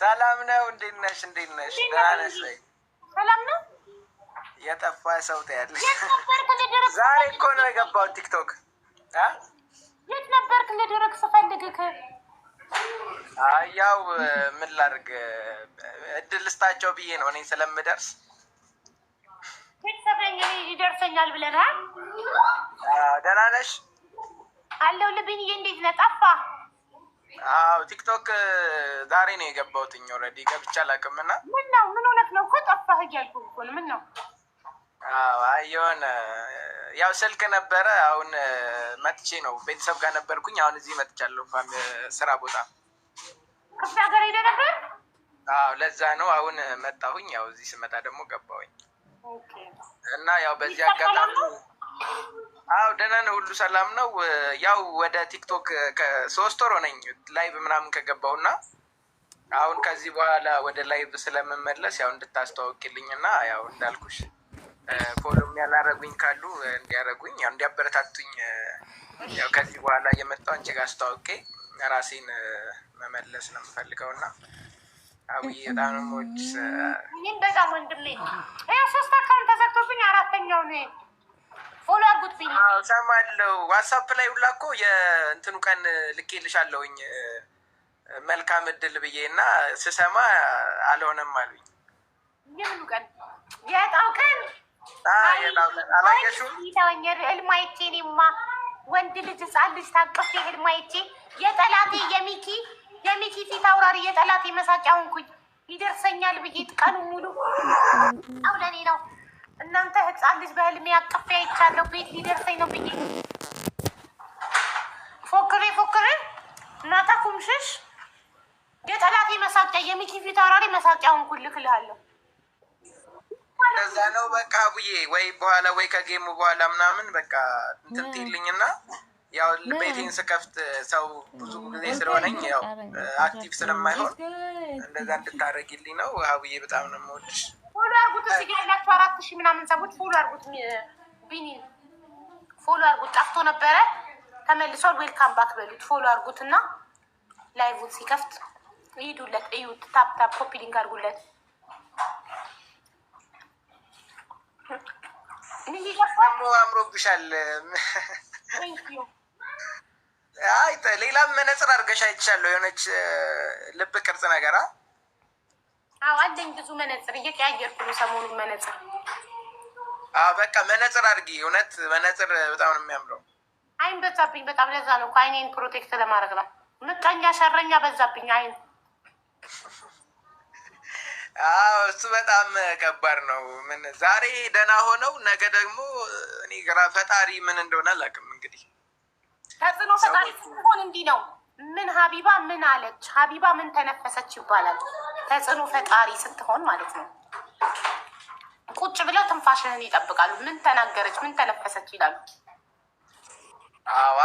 ሰላም ነው። እንዴት ነሽ? ደህና ነሽ ወይ? ሰላም ነው። የጠፋ ሰው ታያለሽ። ዛሬ እኮ ነው የገባው ቲክቶክ። የት ነበርክ? ለደረቅ ስፈልግህ። ያው ምን ላድርግ፣ እድል ልስጣቸው ብዬ ነው እኔ ስለምደርስ። ቤተሰብኝ ይደርሰኛል ብለናል። ደህና ነሽ? አለው ልብኝ። እንዴት ነህ? ጠፋ። ቲክቶክ ዛሬ ነው የገባሁት። ኦልሬዲ ገብቼ አላውቅም እና ምን ነው ምን ሆነህ ነው እኮ ጠፋህ እያልኩህ እኮ ነው። ምን ነው? የሆነ ያው ስልክ ነበረ። አሁን መጥቼ ነው ቤተሰብ ጋር ነበርኩኝ። አሁን እዚህ መጥቻለሁ ስራ ቦታ። ክፍለ ሀገር ሄደህ ነበር? ለዛ ነው አሁን መጣሁኝ። ያው እዚህ ስመጣ ደግሞ ገባሁኝ እና ያው በዚህ አጋጣሚ ደህና ነው፣ ሁሉ ሰላም ነው። ያው ወደ ቲክቶክ ከ3 ወር ሆነኝ ላይቭ ምናምን ከገባሁና አሁን ከዚህ በኋላ ወደ ላይቭ ስለምመለስ ያው እንድታስተዋውቂልኝ እና ያው እንዳልኩሽ ፎሎም ያላረጉኝ ካሉ እንዲያረጉኝ፣ ያው እንዲያበረታቱኝ፣ ያው ከዚህ በኋላ እየመጣሁ አንቺ ጋር አስተዋውቄ ራሴን መመለስ ነው የምፈልገውና አብዬ በጣም ነው የምወድሽ። እኔም በጣም ወንድሜ። ይኸው 3 አካውንት ተዘግቶብኝ 4ኛው ነው። ፎሎ አድርጉት ብኝ ሰማለሁ። ዋትሳፕ ላይ ሁላ እኮ የእንትኑ ቀን ልኬልሻለሁኝ መልካም እድል ብዬ እና ስሰማ አልሆነም አሉኝ። የምኑ ቀን? የዕጣው ቀን? አላየሽውም? ይተወኝ። ህልም አይቼ እኔማ ወንድ ልጅ ህፃን ልጅ ታቅፌ ህልም አይቼ የጠላቴ የሚኪ ፊት አውራሪ የጠላቴ መሳቂያ ሆንኩኝ። ይደርሰኛል ብዬ ቀኑ ሙሉ ለኔ ነው። እናንተ ህፃን ልጅ በህልሜ አቅፌ አይቻለሁ። ቤት ሊደርሰኝ ነው ብዬ ፎክሬ እናታ ኩምሽሽ የጠላቴ መሳቂያ የሚኪ ፊት አውራሪ መሳቂያ ሆንኩኝ። ልክልሃለሁ። እንደዛ ነው በቃ ብዬ ወይ በኋላ ወይ ከጌሙ በኋላ ምናምን በቃ እንትን ትይልኝና ያው ቤቴን ስከፍት ሰው ብዙ ጊዜ ስለሆነኝ ያው አክቲቭ ስለማይሆን እንደዛ እንድታደርጊልኝ ነው። አብዬ በጣም ነው የምወድሽ። ፎሎ አርጉት። እዚህ ጋር ያላችሁ 4000 ምናምን ሰዎች ፎሎ አርጉት። ቢኒ ፎሎ አርጉት። ጠፍቶ ነበረ ተመልሷል። ዌልካም ባክ በሉት። ፎሎ አርጉትና ላይቭን ሲከፍት ይሄዱለት። እዩት። ታፕ ኮፒ ሊንክ አርጉለት። አምሮብሻል። ሌላም መነጽር አድርገሽ አይቻለሁ። የሆነች ልብ ቅርጽ ነገር አለኝ። ብዙ መነጽር እየቀያየርኩ ነው ሰሞኑን መነጽር። በቃ መነጽር አድርጊ። እውነት መነጽር በጣም ነው የሚያምረው። አይን በዛብኝ በጣም። ለዛ ነው አይኔን ፕሮቴክት ለማድረግ ነው። ምቀኛ ሸረኛ በዛብኝ አይን። እሱ በጣም ከባድ ነው። ምን ዛሬ ደህና ሆነው ነገ ደግሞ እኔ ግራ ፈጣሪ ምን እንደሆነ አላውቅም። እንግዲህ ተጽዕኖ ፈጣሪ ስትሆን እንዲህ ነው። ምን ሀቢባ ምን አለች፣ ሀቢባ ምን ተነፈሰች ይባላል። ተጽዕኖ ፈጣሪ ስትሆን ማለት ነው። ቁጭ ብለው ትንፋሽህን ይጠብቃሉ። ምን ተናገረች፣ ምን ተነፈሰች ይላሉ።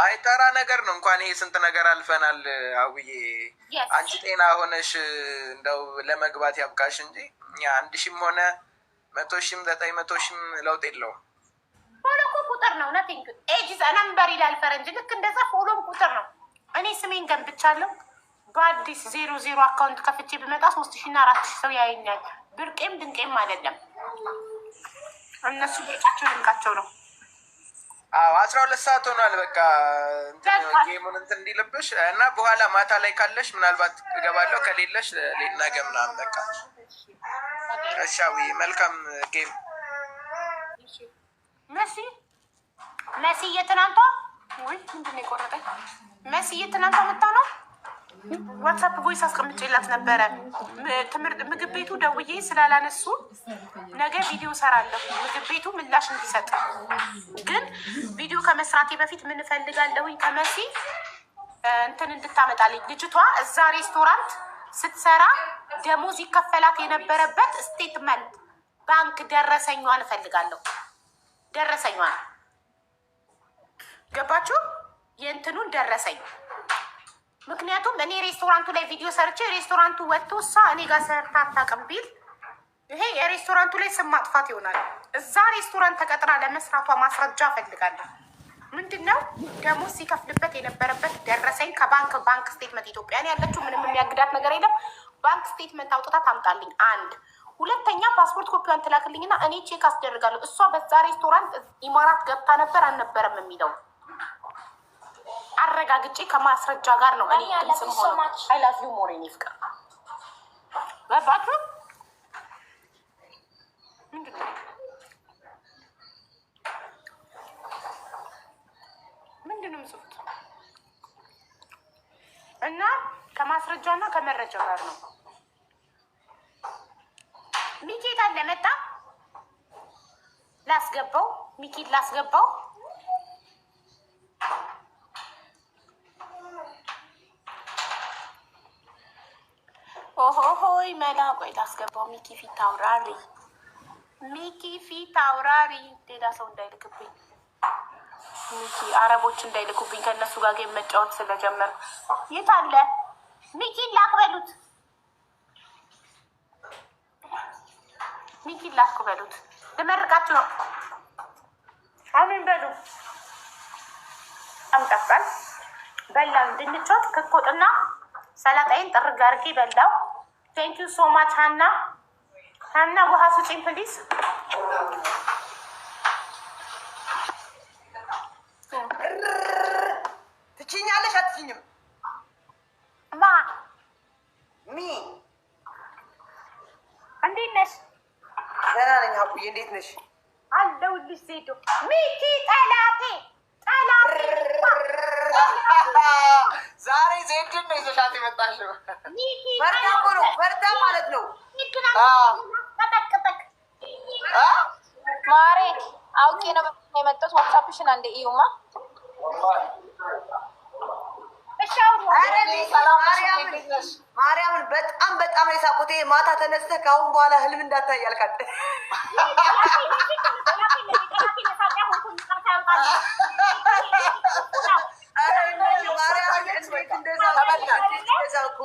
አይ ተራ ነገር ነው። እንኳን ይሄ ስንት ነገር አልፈናል። አውዬ አንቺ ጤና ሆነሽ እንደው ለመግባት ያብቃሽ እንጂ 1000ም ሆነ 100ሺም 900ሺም ለውጥ የለውም። ፎሎ እኮ ቁጥር ነው። ነቲንግ ኤጅ ኢዝ አ ነምበር ይላል ፈረንጅ። ልክ እንደዛ ፎሎም ቁጥር ነው። እኔ ስሜን ገንብቻለሁ። በአዲስ 00 አካውንት ከፍቼ ብመጣ 3000 እና 4000 ሰው ያየኛል። ብርቄም ድንቄም አይደለም። እነሱ ብርቃቸው ድንቃቸው ነው። 12 ሰዓት ሆኗል። በቃ ጌሙን እንትን እንዲልብሽ እና በኋላ ማታ ላይ ካለሽ ምናልባት እገባለሁ፣ ከሌለሽ ነገ ምናምን በቃ እሻዊ። መልካም ጌም። መሲ የትናንቷ ወይ ምንድን ነው የቆረጠኝ? መሲ የትናንቷ መጣ ነው። ዋትሳፕ ቮይስ አስቀምጬላት ነበረ። ምግብ ቤቱ ደውዬ ስላላነሱ ነገ ቪዲዮ ሰራለሁ፣ ምግብ ቤቱ ምላሽ እንዲሰጥ። ግን ቪዲዮ ከመስራቴ በፊት ምን እፈልጋለሁኝ ከመሲ እንትን እንድታመጣልኝ። ልጅቷ እዛ ሬስቶራንት ስትሰራ ደሞዝ ይከፈላት የነበረበት ስቴትመንት ባንክ ደረሰኛዋን እፈልጋለሁ። ደረሰኛዋን ገባችሁ? የእንትኑን ደረሰኝ። ምክንያቱም እኔ ሬስቶራንቱ ላይ ቪዲዮ ሰርቼ ሬስቶራንቱ ወጥቶ እሷ እኔ ጋር ሰርታ አታውቅም ቢል ይሄ የሬስቶራንቱ ላይ ስም ማጥፋት ይሆናል። እዛ ሬስቶራንት ተቀጥራ ለመስራቷ ማስረጃ እፈልጋለሁ። ምንድን ነው ደሞዝ ሲከፍልበት የነበረበት ደረሰኝ ከባንክ ስቴትመንት ኢትዮጵያ ነው ያለችው። ምንም የሚያግዳት ነገር የለም። ባንክ ስቴትመንት አውጥታ ታምጣልኝ። አንድ ሁለተኛ ፓስፖርት ኮፒዋን ትላክልኝና እኔ ቼክ አስደርጋለሁ። እሷ በዛ ሬስቶራንት ኢማራት ገብታ ነበር አልነበረም የሚለው አረጋግጬ ከማስረጃ ጋር ነው። እኔ ግልጽ ሆነ አይ ላቭ ዩ ሞር ኔ ፍቅር ገባችሁ? ምንድነው ምጽፉት? እና ከማስረጃና ከመረጃ ጋር ነው። ሚኬት አለ መጣ ላስገባው፣ ሚኬት ላስገባው። ኦሆሆይ መላ ቆይ ላስገባው። ሚኪ ፊት አውራሪ፣ ሚኪ ፊት አውራሪ። ሌላ ሰው እንዳይልክብኝ ሚኪ፣ አረቦች እንዳይልኩብኝ ከእነሱ ጋር ጌም መጫወት ስለጀመር። የት አለ ሚኪን ላክበሉት፣ ሚኪን ላክበሉት። ልመርቃችሁ ነው። አሜን በሉ። አምጣፋል በላው እንድንጫወት ክኮጥና ሰላጣይን ጥርግ አድርጌ በላው። ቴንኪዩ ሶ ማች ሀና። ሀና ውሃ ስጪኝ ፕሊዝ። ትችኛለሽ አትችኝም? ማ ሚ እንዴት ነሽ? ደህና ነኝ ሀቡዬ፣ እንዴት ነሽ? አለሁልሽ ዜዶ። ሚኪ ጠላቴ ጠላቴ። ዛሬ ዜድን ነው ይዘሻት የመጣሽው። ፈርታ እኮ ነው፣ ፈርታ ማለት ነው። ጠጠቅጠቅ ማሬ አውቄ ነው የመጣሁት። ዋትሳፕሽን አንዴ እዩማ። ማርያምን በጣም በጣም የሳቁት ማታ ተነስተህ ከአሁን በኋላ ህልም እንዳታይ ያልካት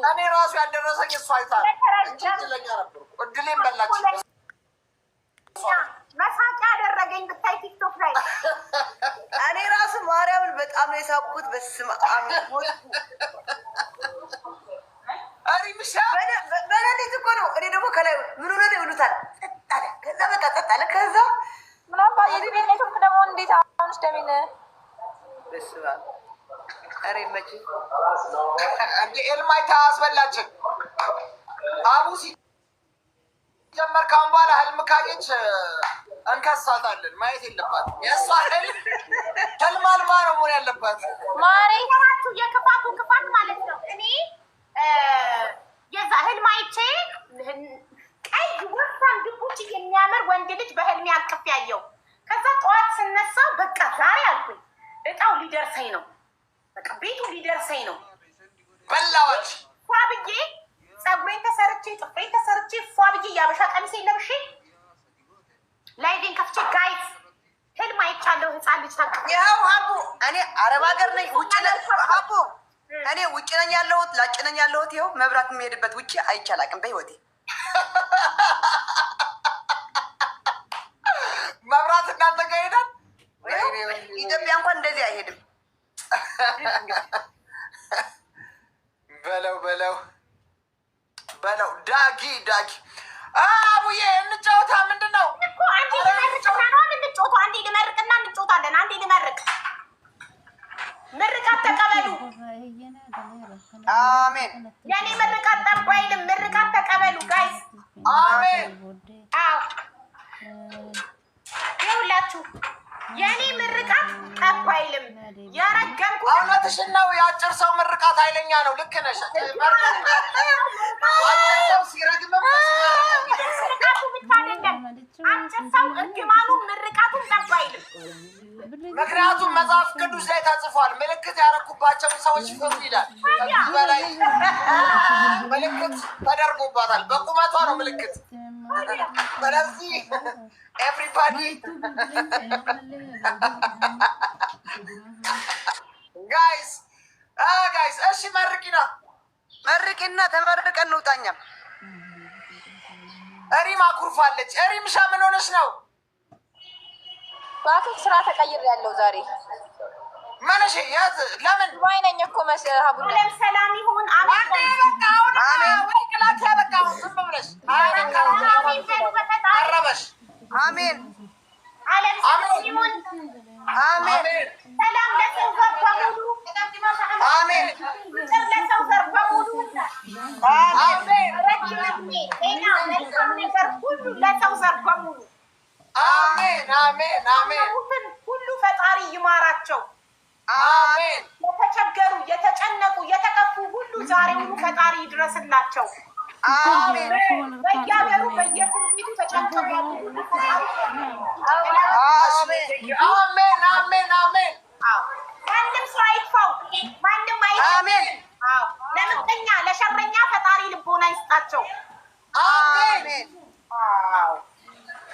እኔ ራሱ ያልደረሰኝ እሷ አይታ እንጂ እድለኛ ነበርኩ። እድሌን በላች። መሳቂያ ያደረገኝ ብታይ ቲክቶክ ላይ እኔ ራሱ ማርያምን በጣም ነው የሳቁት። በስመ አብ በሌሊት እኮ ነው። እኔ ደግሞ ከላይ ምን ሆነ ነው ይሉታል። ጸጥ አለ። ከዛ በቃ ጸጥ አለ። ከዛ ምናምን የዚህ ኔትወርክ ደግሞ እንዴት አሁንስ ደሚን በስመ አብ ኧረ መቼ እንደ ኤልማይታ አስበላችን አቡ ሲጀመር ካሁን በኋላ ህልም ካየች እንከሳታለን። ማየት የለባትም። የእሷ ህልም አልባ ነው መሆን ያለባት። ማሬ የክፋቱ ክፋት ማለት ነው። እኔ የዛ ህልም አይቼ ቀይ ወፍራም ድንቡጭ የሚያምር ወንድ ልጅ በህልሜ አቅፍ ያየው። ከዛ ጠዋት ስነሳ በቃ ዛሬ አልኩኝ እጣው ሊደርሰኝ ነው፣ በቃ ቤቱ ሊደርሰኝ ነው። በላዎች ፏ ብዬ ፀጉሬን ተሰርቼ ጥፍሬን ተሰርቼ ፏ ብዬ ያበሻ ቀሚሴን ለብሼ ላይቬን ከፍቼ ጋይዝ ህልም አይቻለሁ። ህፃን ልጅ ታቅ ይኸው ሀቡ እኔ አረብ ሀገር ነኝ። ውጭ ሀቡ እኔ ውጭ ነኝ ያለሁት፣ ላጭ ነኝ ያለሁት። ይኸው መብራት የሚሄድበት ውጭ አይቻላቅም በህይወቴ። መብራት እናንተ ጋር ሄዳል። ኢትዮጵያ እንኳን እንደዚህ አይሄድም። በለው በለው በለው። ዳጊ ዳጊ አቡዬ እንጫወታ። ምንድን ነው እኮ አንዴ ልመርቅና ነው እንጫወቱ። አንዴ ልመርቅና እንጫወታለን። አንዴ ልመርቅ። ምርቃት ተቀበሉ። አሜን። የኔ ምርቃት ጠባ አይልም። ምርቃት ተቀበሉ ጋይስ። አሜን። አዎ ይኸውላችሁ የኔ ምርቃት ጠባ አይልም። የረገምኩ እውነትሽን ነው። የአጭር ሰው ምርቃት ኃይለኛ ነው። ልክ ነሽ። አጭር ሰው ሲረግምም ምርቃቱ ብቻ አይደለም። አጭር ሰው እርግማኑ ምርቃቱን ጠባ አይልም። ምክንያቱም መጽሐፍ ቅዱስ ላይ ተጽፏል። ምልክት ያደረኩባቸውን ሰዎች ፍሩ ይላል። ከዚህ በላይ ምልክት ተደርጎባታል። በቁመቷ ነው ምልክት። ስለዚህ ኤቭሪባዲ ጋይስ ጋይስ፣ እሺ መርቂና መርቂና ተመርቀን እንውጣኛም። እሪም አኩርፋለች። እሪም ሻ ምን ሆነች ነው? ባክህ ስራ ተቀይር ያለው ዛሬ መንሽ ያዝ። ለምን ዋይ ነኝ እኮ ሀቡ ሰላም ይሁን። አሜን። ወይ ቅላት አሜን አሜን አሜን። ሁሉ ፈጣሪ ይማራቸው። አሜን። የተቸገሩ የተጨነቁ የተከፉ ሁሉ ዛሬውኑ ፈጣሪ ይድረስላቸው። አሜን። በየሀገሩ በየእስር ቤቱ ተጨንቀው ያሉ አሜን አሜን አሜን። ማንም ሰው አይጥፋው፣ ማንም አሜን። ለምቀኛ ለሸረኛ ፈጣሪ ልቦና ይስጣቸው። አሜን።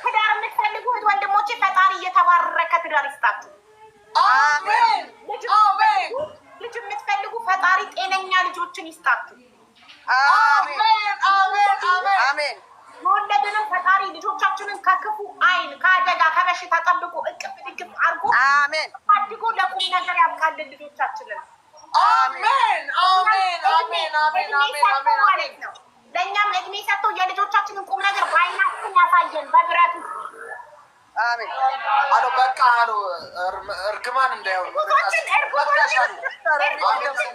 ትዳር የምትፈልጉ ወንድሞቼ ፈጣሪ እየተባረከ ትዳር ይስጣችሁ። አሜን አሜን። ልጅ የምትፈልጉ ፈጣሪ ጤነኛ ልጆችን ይስጣችሁ። አሜን አሜን አሜን አሜን። የወለድንም ፈጣሪ ልጆቻችንን ከክፉ አይን ከአደጋ ከበሽታ ጠብቆ እቅፍ ድግፍ አድርጎ አሜን አድጎ ለቁም ነገር ያብቃልን ልጆቻችንን። አሜን አሜን አሜን አሜን አሜን ማለት ነው። ለእኛም እድሜ ሰጥቶ የልጆቻችንን ቁም ነገር በአይናችን ያሳየን በብረቱ። አሜን አሎ በቃ አሎ እርግማን እንዳይሆን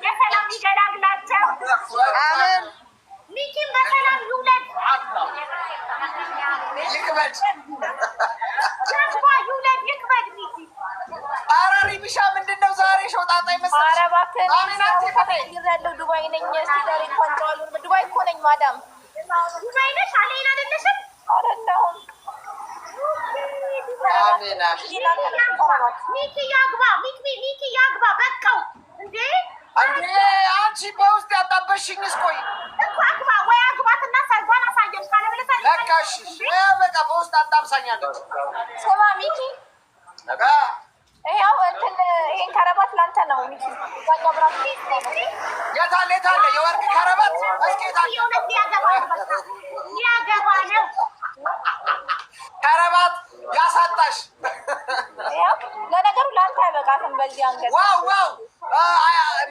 በሰላም ይገላግላቸው። አሜን። ሚኪም በሰላም ይውለድ ይክበድ ይውለድ ይክበድ ሚኪ። ኧረ ሪሚሻ ምንድን ነው ዛሬ ሾጣጣ ይመስላል? ኧረ እባክህ ያለው ዱባይ ነኝ። ዛሬ እንኳን ጨዋሉ ዱባይ እኮ ነኝ። ማዳም ዱባይ ነሽ? አሌን አይደለሽም? አይደለሁም። አሜን አሜን። ሚኪ ያግባ፣ ሚኪ ያግባ። በቃው እንዴ እንዴ አንቺ በውስጥ ያጣበሽኝስ? ቆይ እኮ አግባ ወይ አግባትና ሰርጓን አሳየን ካለበለዛ ለካሽ በቃ በውስጥ አጣብሳኛለች። ስማ ሚኪ ይኸው እንትን ይሄን ከረባት ላንተ ነው ሚኪ። ዛኛ ብራስ የታለ የታለ የወርቅ ከረባት? እስኪ የታለ የእውነት ሊያገባ ነው ከረባት ያሳጣሽ? ለነገሩ ላንተ አይበቃትም በዚህ አንገት። ዋው ዋው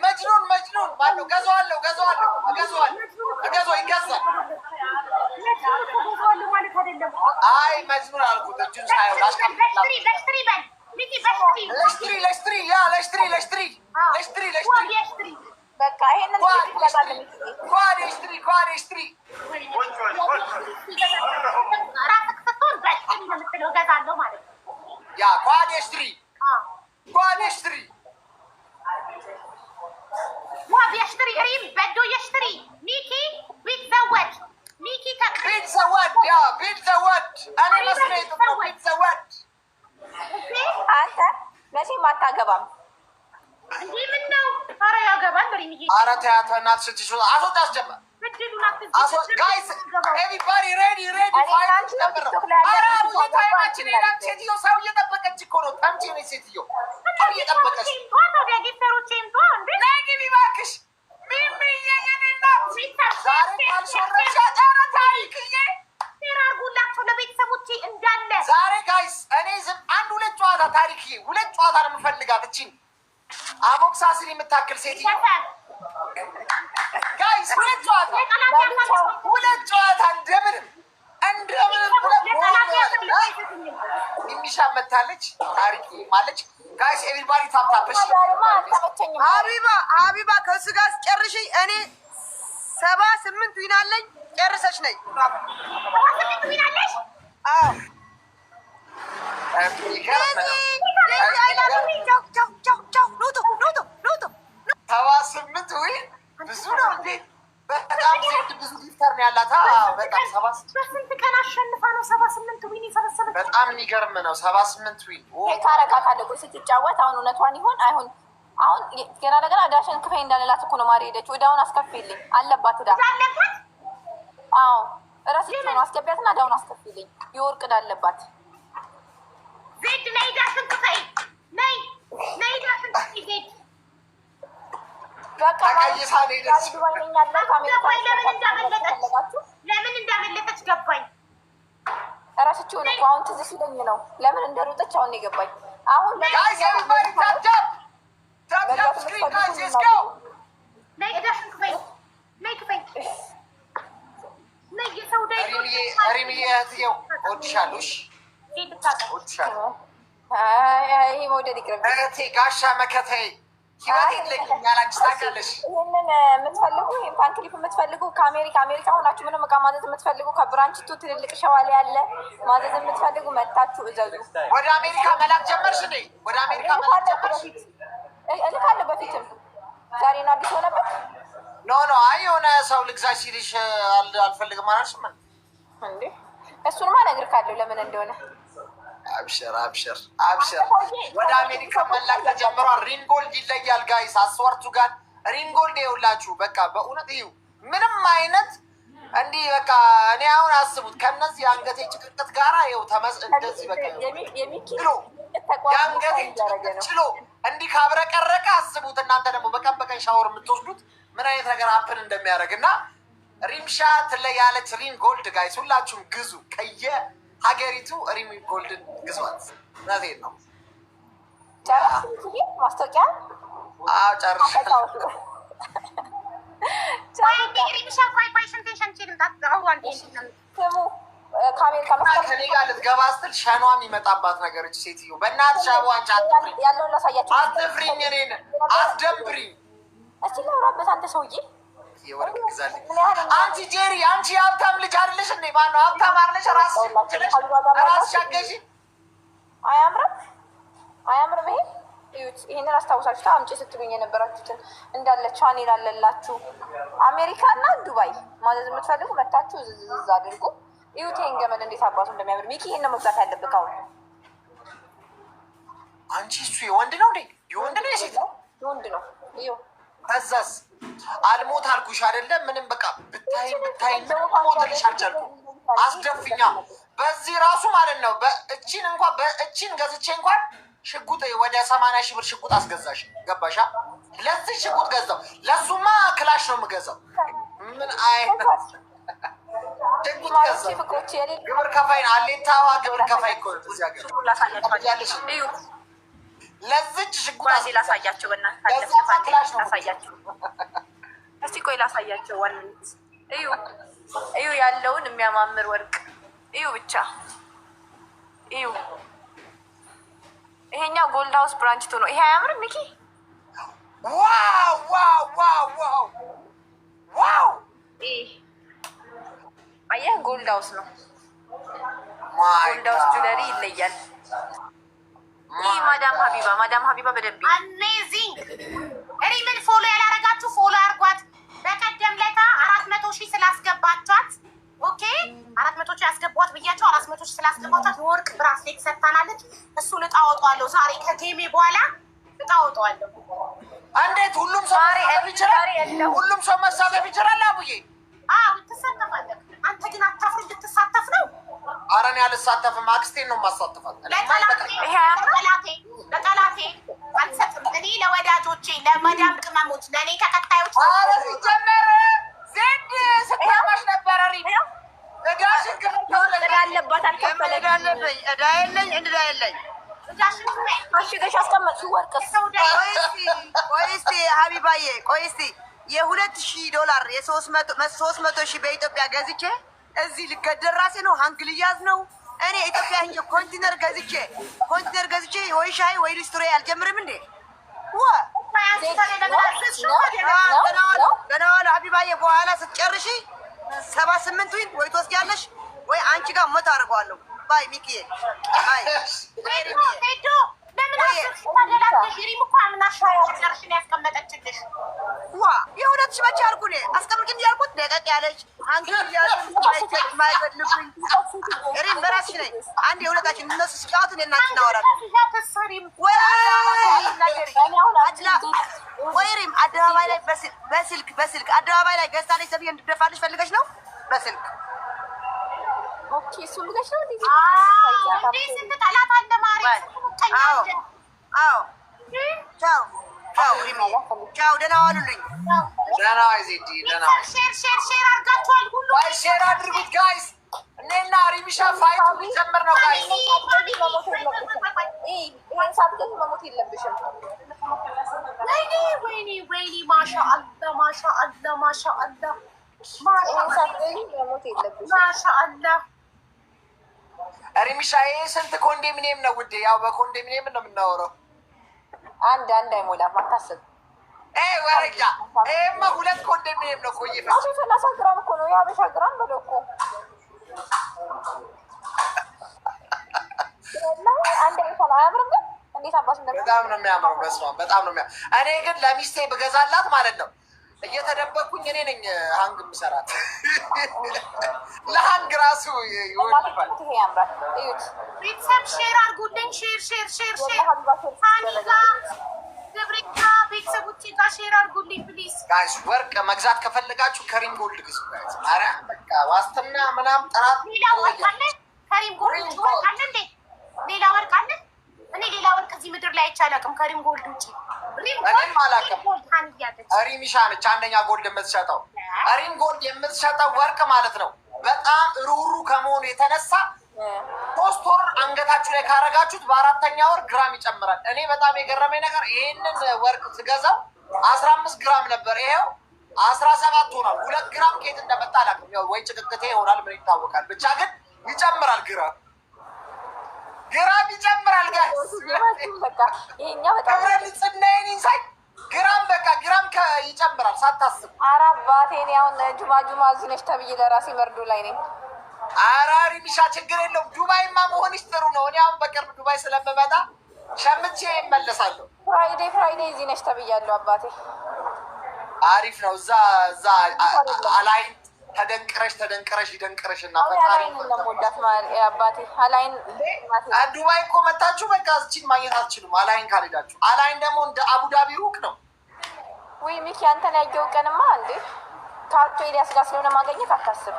መጅኑን ማነው? ገዛዋለሁ ይገዛል። ማለት አይደለም። አይ መጅኑን አልኩት እጁን ሳይሆን በሽትሪ በል ሚኪ በሽትሪ ለሽትሪ በቃ ይሄንን ኳዴሽትሪ ራስክ ስትሆን በሽትሪ ነው የምትለው። እገዛለሁ ማለት ነው። ያ ኳዴሽትሪ ዋብ የሽትሪ ሪም በዶ የሽትሪ ሚኪ ቢትዘወድ ሚኪ ቢትዘወድ እኔ መስሎኝ ቢትዘወድ አንተ መቼም አታገባም። እንዴ ምን ነው? ኧረ ያገባል። ሪምዬ ኧረ ተያት በእናትሽ ስትሽ አስወጣ አስጀመር ብድሉን አትዝጊ ጋይስ ኤቭሪባዲ ሬዲ ፋይት ነበር። ኧረ ብዙ ታይማችን ሄዳን። ሴትዮ ሰው እየጠበቀች እኮ ነው። ታምጪ ነች ሴትዮ ሰው እየጠበቀች ታዲያ ጌተሮቼ ይምጡ እንዴ ነይ ግቢ እባክሽ። ሚሚዬ የኔ እናት ዛሬ ካልሾረሽ ኧረ ታሪክዬ ሼር አድርጉላቸው ለቤተሰቦቼ እንዳለ። ዛሬ ጋይስ እኔ ዝም አንድ ሁለት ጨዋታ ታሪክዬ ሁለት ጨዋታ ነው የምፈልጋት። እቺን አቦክሳስን የምታክል ሴትዮ ጋይስ ሁለት ጨዋታ እንደምንም ሚሚሻ መታለች። ታሪክ ማለች። ጋይስ ኤቭሪባዲ ታፕታፕሽ ሀቢባ ከእሱ ጋር ጨርሽ። እኔ 78 ዊን አለኝ። ጨርሰሽ ነይ። 78 ዊን አለሽ? አዎ ብዙ ነው እንዴ? በጣም ሴት ብዙ ጊፍተር ነው ያላት። በጣም 78 በስንት ቀን አሸንፋ ነው 78 ዊን የሰበሰበች? በጣም የሚገርም ነው። 78 ዊን ታረጋታለህ። ቆይ ስትጫወት አሁን እውነቷን ይሆን አይሆን? አሁን ገና ነገር አዳሽን ክፈይ እንዳለላት እኮ ነው ማሪ ሄደች። ወዳውን አስከፊልኝ አለባት እዳ አለባት። አዎ እረስቼ ነው አስገቢያትና እዳውን አስከፊልኝ። የወርቅ እዳ አለባት። ዜድ ነይ ዳሽን ክፈይ ነይ ዳሽን ክፈይ ዜድ በቃ ተቀይሳ ሄደች። ለምን እንዳመለጠች ገባኝ። እረስቼው ነው እኮ አሁን ትዝ ሲለኝ ነው ለምን እንደሮጠች አሁን የገባኝ። አሁን ጋይስ ኤቨሪባዲ ታፕ ስክሪን ጋይስ ሌትስ ጎ ነይ ዳሽን ክፈይ ነይ ክፈይ ነይ የሰው ዳይ ሪሚዬ እህትዬው እወድሻለሁ። እሺ እወድሻለሁ። ይሄ መውደድ ይቅርብ። እህቴ ጋሻ መከታዬ ህይወት የለኝም ያላንቺ ታውቂያለሽ። ይህንን የምትፈልጉ ፓንክሊፍ የምትፈልጉ ከአሜሪካ ሆናችሁ ምንም እቃ ማዘዝ የምትፈልጉ ከብራንችቱ ትልልቅ ሸዋሌ ያለ ማዘዝ የምትፈልጉ መታችሁ እዘዙ። ወደ አሜሪካ መላክ ጀመርሽ እንዴ? ወደ አሜሪካ መላክ ጀመርሽ? እልካለሁ። በፊትም ዛሬ ነው አዲስ ሆነበት። ኖ አይ የሆነ ሰው ልግዛሽ ሲልሽ አልፈልግም አላልሽም እንዴ? እሱንማ እነግርካለሁ ለምን እንደሆነ። አብሽር ወደ አሜሪካ መላክ ተጀምሯል። ሪንጎልድ ይለያል ጋይስ፣ አስወርቱ ጋር ሪንጎልድ ይኸውላችሁ። በቃ በእውነት ይኸው ምንም አይነት እንዲህ በቃ እኔ አሁን አስቡት ከነዚህ የአንገቴ ጭቅቅት ጋራ ይኸው እንደዚህ በቃ የአንገቴ ጭቅቅት ችሎ እንዲህ ካብረቀረቀ አስቡት እናንተ ደግሞ በቀን በቀን ሻወር የምትወስዱት ምን አይነት ነገር አፕን እንደሚያደርግ እና ሪምሻ ትለያለች። ሪንጎልድ ጋይስ ሁላችሁም ግዙ ከየ ሀገሪቱ ሪሚ ጎልድን ግዟት። እውነቴን ነው። ማስታወቂያ ጨርሻለሁ። ከኔ ጋር ልትገባ ስትል ሸኗ የሚመጣባት ነገሮች ሴትዮ በእናትሽ አቡ አንቺ አትፍሪኝ፣ እኔን አትደብሪኝ። እስቲ ላውራበት አንተ ሰውዬ የወርቅ ግዛልኝ። አንቺ ጄሪ አንቺ የሀብታም ልጅ አይደለሽ እንዴ? ማነው ሀብታም አይደለሽ? ራስሽ አገዢ። አያምርም ይሄ እዩት። ይሄንን አስታውሳችሁ አምጪ ስትሉኝ የነበራችሁትን እንዳለ ቻኔል አለላችሁ። አሜሪካ እና ዱባይ ማዘዝ የምትፈልጉ መታችሁ ዝዝዝ አድርጉ። እዩት ይሄን ገመድ እንዴት አባቱ እንደሚያምር። ሚኪ ይሄን ነው መግዛት ያለብህ አሁን። አንቺ እሱ የወንድ ነው እንዴ? የወንድ ነው የሴት ነው? የወንድ ነው። እዩ ከዛስ አልሞት አልኩሽ አይደለም። ምንም በቃ ብታይ ሞትልሽ አልቻልኩም። አስደፍኛ በዚህ ራሱ ማለት ነው። በእቺን እንኳን በእቺን ገዝቼ እንኳን ሽጉጥ ወደ 80 ሺህ ብር ሽጉጥ አስገዛሽ። ገባሻ? ለዚህ ሽጉጥ ገዛው። ለሱማ ክላሽ ነው የምገዛው። ምን አይነት ሽጉጥ ገዛው? ግብር ከፋይ አሌታዋ ግብር ከፋይ እኮ እዚህ ሀገር ለዚች ሽጉጥ ላሳያቸው። ላሳያቸው እስቲ ቆይ ላሳያቸው። ዋንት እዩ ያለውን የሚያማምር ወርቅ እዩ ብቻ እዩ። ይሄኛው ጎልድ ሃውስ ብራንች ነው። ይሄ አያምርም ሚኪ? ዋው አየህ፣ ጎልድ ሃውስ ነው። ጎልድ ሃውስ ጁለሪ ይለያል። ይህ ማዳም ሀቢባ በደንብ አሜዚንግ። ሪምን ፎሎ ያላረጋችሁ ፎሎ አርጓት። በቀደም ለታ 400 ሺህ ስላስገባቿት ኦኬ 400 ሺህ ያስገቧት ብያቸው 400 ሺህ ስላስገባቿት የወርቅ ብራስሌት ሰጥታናለች። እሱን እጣ አወጣዋለሁ ዛሬ ከጌሜ በኋላ እጣ አወጣዋለሁ። እንዴት ሁሉም ሰው ሁሉም ሰው መሳተፍ ይችላል? አቡዬ አዎ ትሳተፋለህ። አንተ ግን አታፍር እንድትሳተፍ ነው። ኧረ እኔ አልሳተፍም። አክስቴን ነው የማሳተፋት። ለጠላቴ አልሰጥም። እኔ ለወዳጆቼ ለመዳም ቅመሞች ለእኔ ተከታዮች ሲጀመር ዜድ ስታማሽ ነበረ እዳሽን አለባት አልከፈለኝ። እዳ የለኝ አሽገሽ አስቀመጥሽ ወርቅ። ቆይ እስኪ ሀቢባዬ ቆይ እስኪ $2,000 የ300,000 በኢትዮጵያ ገዝቼ እዚህ ልገደል ራሴ ነው። ሀንግ ልያዝ ነው። እኔ ኢትዮጵያ ሂጅ ኮንቲነር ገዝቼ ወይ ሻይ ወይ ሊስትሮ አልጀምርም እንዴ? ገና ሀቢባዬ በኋላ ስትጨርሺ 78 ወይ ትወስጃለሽ ወይ አንቺ ጋር ሞት አድርገዋለሁ። ባይ ሚኪዬ ባይ የ2,000 ብቻ አልኩ እኔ አስቀምጭ ያልኩት ደቀቅ ያለች ማይፈልጉኝ ሪም በራስሽ ነኝ። አንድ የሁለታችን እነሱ ሲጫወቱ እናንተ እናወራለን። ወይ ሪም አደባባይ ላይ በስልክ አደባባይ ላይ ገዝታለች ተብዬ እንድደፋልሽ ፈልገሽ ነው? በስልክ ኦኬ እሱ ብለሽ ነው እንዴ? ስንት ጠላት አለ ማለት አዎ ቻው ደህና ዋሉልኝ። ደህና ዜዲ ደህና ሼር አድርጋችኋል። ሁሉ ሼር አድርጉት ጋይስ። እኔና ሪሚሻ ፋይቱ ሊጀምር ነው ጋይስ። መሞት የለብሽም። ወይኔ ማሻአላ ሪሚሻ ይሄ ስንት ኮንዶሚኒየም ነው ውዴ? ያው በኮንዶሚኒየም ነው የምናወራው። አንድ አይሞላም አታስብ። ወረጃ ይሄማ ሁለት ኮንዶሚኒየም ነው እኮ እየፈሰሰ 30 ግራም እኮ ነው የሀበሻ ግራም በለው እኮ አንድ አይተላ አያምርም ግን እንዴት አባስ በጣም ነው የሚያምረው። በስመ አብ በጣም ነው የሚያምረው። እኔ ግን ለሚስቴ ብገዛላት ማለት ነው እየተደበቅኩኝ እኔ ነኝ ሀንግ የምሰራት። ለሀንግ ራሱ ይወድፋል። ይሄ ያምራል። እዩት ቤተሰብ ሼር አድርጉልኝ። ሼር ሀኒጋ ገብሬካ ቤተሰቦቼ ጋር ሼር አድርጉልኝ ፕሊዝ። ጋይስ ወርቅ መግዛት ከፈለጋችሁ ከሪም ጎልድ ግዙ ጋይስ። ኧረ በቃ ዋስትና ምናምን ጥራት ሌላ ወርቅ አለ ከሪም ጎልድ ወርቅ አለ እንዴ? ሌላ ወርቅ አለ? እኔ ሌላ ወርቅ እዚህ ምድር ላይ አይቻላቅም ከሪም ጎልድ ውጪ። እኔም አላውቅም። ሪሚሻ ነች አንደኛ ጎልድ የምትሸጠው። ሪም ጎልድ የምትሸጠው ወርቅ ማለት ነው በጣም ሩሩ ከመሆኑ የተነሳ 3 ወር አንገታችሁ ላይ ካረጋችሁት በ4ኛ ወር ግራም ይጨምራል። እኔ በጣም የገረመኝ ነገር ይህንን ወርቅ ስገዛው 15 ግራም ነበር፣ ይሄው 17 ሆኗል። 2 ግራም ከየት እንደመጣ አላውቅም። ወይ ጭቅቅቴ ይሆናል ምን ይታወቃል። ብቻ ግን ይጨምራል፣ ግራም ይጨምራል። ግብረንጽናዬን ይንሳይ ግራም በቃ ግራም ይጨምራል ሳታስብ። ኧረ አባቴ እኔ አሁን ጁማ እዚህ ነች ተብዬ ለራሴ መርዶ ላይ ነኝ። አራሪ ሚሻ ችግር የለውም። ዱባይማ መሆንሽ ጥሩ ነው። እኔ አሁን በቅርብ ዱባይ ስለምመጣ ሸምቼ እመለሳለሁ። ፍራይዴ እዚህ ነች ተብያለሁ አባቴ። አሪፍ ነው። እዛ አላይን ተደንቅረሽ ይደንቅረሽ እና ፈጣሪ ለሞዳት አባቴ አላይን ዱባይ እኮ መታችሁ በቃ እዚህን ማግኘት አትችሉም። አላይን ካልሄዳችሁ አላይን ደግሞ እንደ አቡዳቢ ሩቅ ነው። ወይ ሚኪ አንተን ያየው ቀንማ እንዴ ከአቶ ኤልያስ ጋር ስለሆነ ማገኘት አታስብ።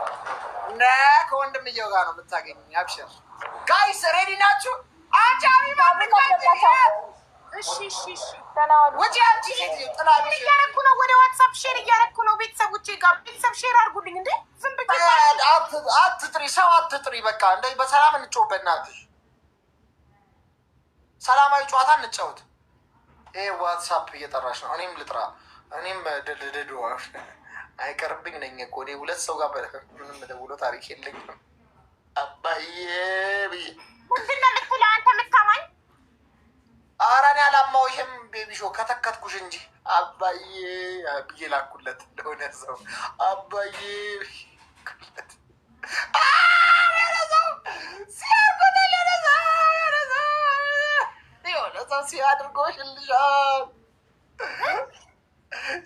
ከወንድምየው ጋር ነው የምታገኝ። አብሽር ጋይስ ሬዲ ናችሁ? ውጪ አንቺ ሴትዮ ጥላ እያደረኩ ነው። ወደ ዋትሳፕ ሼር እያደረኩ ነው። ቤተሰቦቼ ጋር ቤተሰብ ሼር አድርጉልኝ። እንዴ ዝም ብዬ አትጥሪ፣ ሰው አትጥሪ። በቃ እንደ በሰላም እንጫወት። በእናትሽ ሰላማዊ ጨዋታ እንጫወት። ይሄ ዋትሳፕ እየጠራሽ ነው። እኔም ልጥራ። እኔም ድድድ አይቀርብኝ ነኝ እኮ እኔ 2 ሰው ጋር ምንም ደውሎ ታሪክ የለኝም። አባዬ ብዬ ምንድን ነው የምትለው አንተ የምታማኝ? ኧረ እኔ አላማሁሽም ቤቢሾ ከተከትኩሽ እንጂ አባዬ ብዬ ላኩለት እንደሆነ ሰው አባዬ ላኩለት። የሆነ ሰው ሲያድርጎሽልሻል።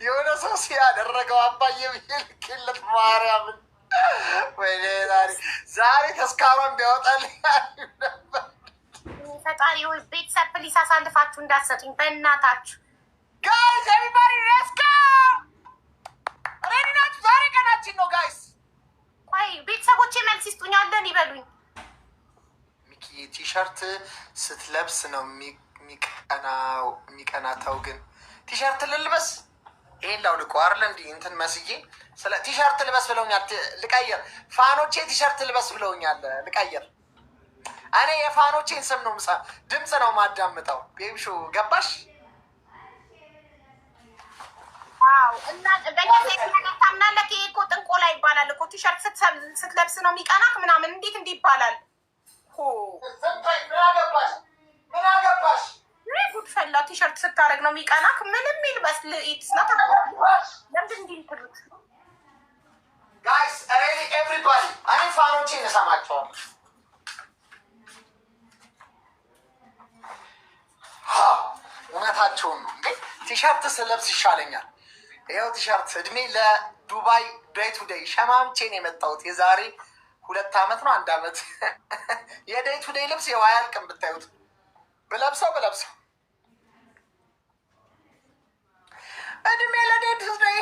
የሆነ ሰው ሲያደረገው አባዬ ብዬ ልኬለት ማርያምን። ወይኔ ዛሬ ተስካሯን ቢያወጣልኝ ነበር። ፈጣሪ ወይ ቤተሰብ ፕሊስ አሳልፋችሁ እንዳትሰጡኝ በእናታችሁ። ጋይስ ኤቨሪባዲ ሌትስ ጎ ሬዲ ናችሁ? ዛሬ ቀናችን ነው ጋይስ። ቆይ ቤተሰቦቼ መልስ ይስጡኛለን ይበሉኝ። ሚኪ ቲሸርት ስትለብስ ነው የሚቀናተው። ግን ቲሸርት ልልበስ ይሄን ላውልቀው አይደል? እንዲህ እንትን መስዬ ስለ ቲሸርት ልበስ ብለውኛል። ልቀይር። ፋኖቼ ቲሸርት ልበስ ብለውኛል። ልቀይር። እኔ የፋኖቼን ስም ነው ድምፅ ነው ማዳምጠው። ቤቢሾ ገባሽ? አዎ። እና በየሴት ነገር ታምናለህ? ይሄ እኮ ጥንቆላ ይባላል እኮ። ቲሸርት ስትለብስ ነው የሚቀናክ ምናምን። እንዴት እንዲህ ይባላል? ምን አገባሽ? ጉድ ፈላ። ቲሸርት ስታደርግ ነው የሚቀናክ። ምንም ይልበስ ልኢትስ ና ለምንድን እንዲህ ትሉት? ጋይስ ኤቭሪባዲ እኔ ፋኖቼን እሰማቸዋለሁ። እውነታቸውን ነው እንዴ? ቲሸርት ስለብስ ይሻለኛል። ይኸው ቲሸርት እድሜ ለዱባይ ዴይ ቱ ዴይ ሸማምቼን የመጣሁት የዛሬ 2 ዓመት ነው 1 ዓመት የዴይ ቱ ዴይ ልብስ ይኸው አያልቅም። ብታዩት ብለብሰው እድሜ ለዴይ ቱ ዴይ።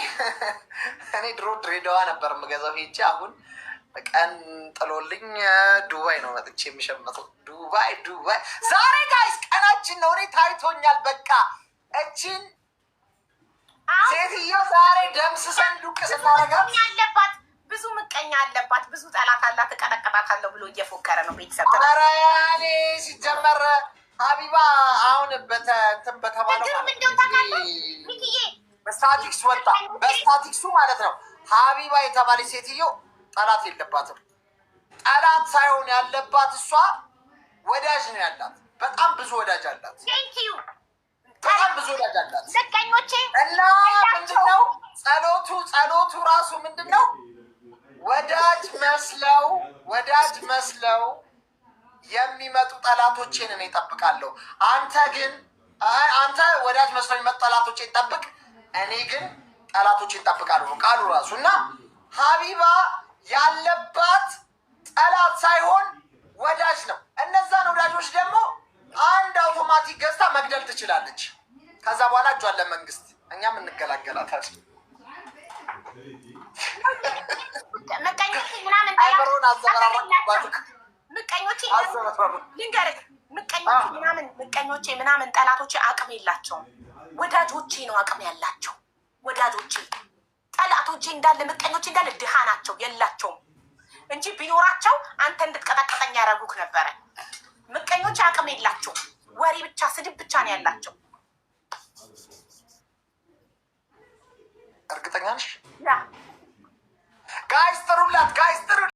እኔ ድሮ ድሬዳዋ ነበር የምገዛው ሄጄ፣ አሁን ቀን ጥሎልኝ ዱባይ ነው መጥቼ የሚሸመተው። ዱባይ ዛሬ ጋይስ ቀናችን ነው። እኔ ታይቶኛል። በቃ እቺን ሴትዮ ዛሬ ደምስሰን ዱቅ ስናረጋት ያለባት ብዙ ምቀኛ አለባት፣ ብዙ ጠላት አላት። እቀጠቅጣታለሁ ብሎ እየፎከረ ነው ቤተሰብ። ኧረ እኔ ሲጀመር ሀቢባ አሁን እንትን በተባለው በስታቲክስ ወጣ። በስታቲክሱ ማለት ነው ሀቢባ የተባለች ሴትዮ ጠላት የለባትም። ጠላት ሳይሆን ያለባት እሷ ወዳጅ ነው ያላት። በጣም ብዙ ወዳጅ አላት። በጣም ብዙ ወዳጅ አላት። ምቀኞቼ እና ምንድነው ጸሎቱ ራሱ ምንድነው? ወዳጅ መስለው የሚመጡ ጠላቶቼን እኔ እጠብቃለሁ። አንተ ወዳጅ መስለው የሚመጡ ጠላቶቼን ጠብቅ፣ እኔ ግን ጠላቶቼን እጠብቃለሁ ነው ቃሉ ራሱ። እና ሀቢባ ያለባት ጠላት ሳይሆን ወዳጅ ነው። እነዛን ወዳጆች ደግሞ አንድ አውቶማቲክ ገዝታ መግደል ትችላለች። ከዛ በኋላ እጇን ለመንግስት እኛም እንገላገላታለን። ምቀኞቼ ምናምን አይምሮን ምቀኞቼ ምናምን ጠላቶቼ አቅም የላቸውም። ወዳጆቼ ነው አቅም ያላቸው። ወዳጆቼ ጠላቶቼ እንዳለ ምቀኞቼ እንዳለ ድሃ ናቸው፣ የላቸውም እንጂ ቢኖራቸው አንተ እንድትቀጠቀጠኝ ያደረጉክ ነበረ። ምቀኞቼ አቅም የላቸው፣ ወሬ ብቻ ስድብ ብቻ ነው ያላቸው። እርግጠኛ ነሽ? ያ